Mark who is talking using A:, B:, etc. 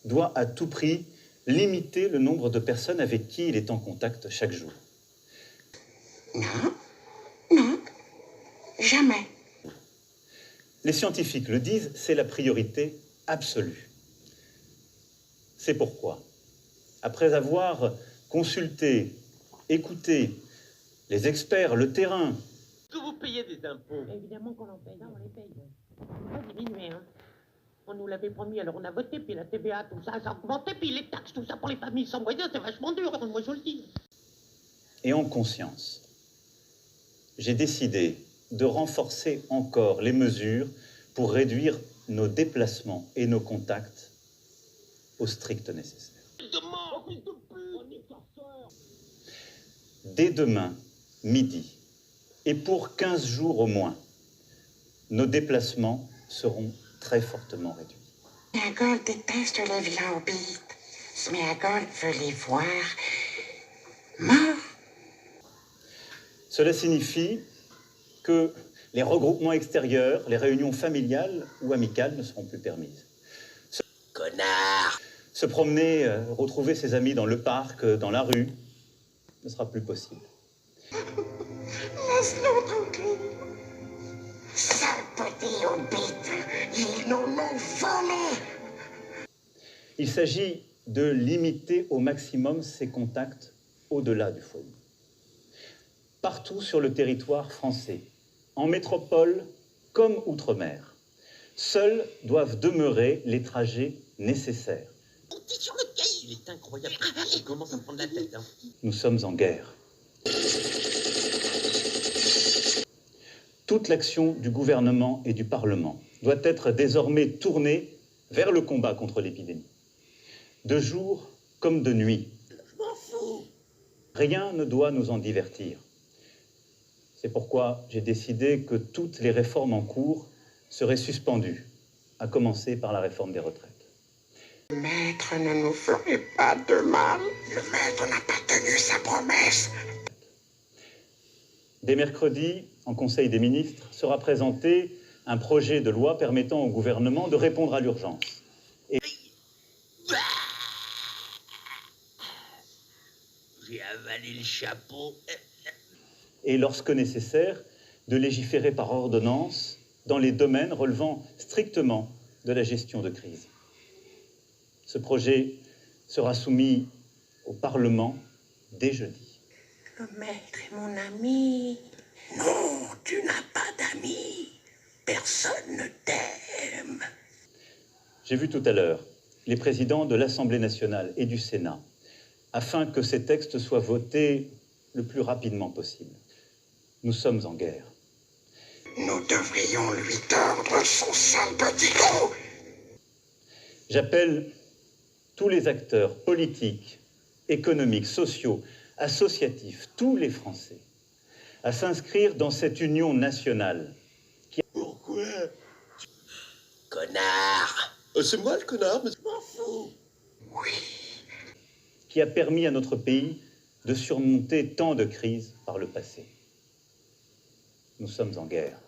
A: doit à tout prix limiter le nombre de personnes avec qui il est en contact chaque jour.
B: Non, non, jamais.
A: Les scientifiques le disent, c'est la priorité absolue. C'est pourquoi, après avoir consulté, écouté les experts, le terrain...
C: Que vous payez des impôts?
D: Évidemment qu'on en paye, non, on les paye. On va diminuer, hein. On nous l'avait promis, alors on a voté, puis la TVA, tout ça, ça a augmenté, puis les taxes, tout ça pour les familles sans moyens, c'est vachement dur, moi je le dis.
A: Et en conscience, j'ai décidé de renforcer encore les mesures pour réduire nos déplacements et nos contacts au strict nécessaire. Dès demain, midi, et pour 15 jours au moins, nos déplacements seront très fortement réduits.
B: Sméagol déteste les violents-bites. Sméagol veut les voir morts.
A: Cela signifie que les regroupements extérieurs, les réunions familiales ou amicales ne seront plus permises.
C: Connard!
A: Se promener, retrouver ses amis dans le parc, dans la rue, ne sera plus possible.
B: Laisse-le tranquille. Sale petit hobbit, ils nous l'ont volé.
A: Il s'agit de limiter au maximum ces contacts au-delà du foyer. Partout sur le territoire français, en métropole comme outre-mer, seuls doivent demeurer les trajets nécessaires.
C: T'es sur le cahier, il est incroyable. Il commence à me prendre la tête, hein.
A: Nous sommes en guerre. Toute l'action du gouvernement et du Parlement doit être désormais tournée vers le combat contre l'épidémie. De jour comme de nuit.
C: Je m'en fous.
A: Rien ne doit nous en divertir. C'est pourquoi j'ai décidé que toutes les réformes en cours seraient suspendues, à commencer par la réforme des retraites.
B: Le maître ne nous ferait pas de mal. Le maître n'a pas tenu sa promesse.
A: Dès mercredi, en Conseil des ministres, sera présenté un projet de loi permettant au gouvernement de répondre à l'urgence.
C: J'ai avalé le chapeau.
A: Et lorsque nécessaire, de légiférer par ordonnance dans les domaines relevant strictement de la gestion de crise. Ce projet sera soumis au Parlement dès jeudi.
B: Le maître est mon ami. Non, tu n'as pas d'amis. Personne ne t'aime.
A: J'ai vu tout à l'heure les présidents de l'Assemblée nationale et du Sénat, afin que ces textes soient votés le plus rapidement possible. Nous sommes en guerre.
B: Nous devrions lui tordre son sale petit cou.
A: J'appelle tous les acteurs politiques, économiques, sociaux, associatifs, tous les Français, à s'inscrire dans cette union nationale.
C: Pourquoi? Connard! C'est moi le connard, mais je m'en fous.
B: Oui.
A: Qui a permis à notre pays de surmonter tant de crises par le passé. Nous sommes en guerre.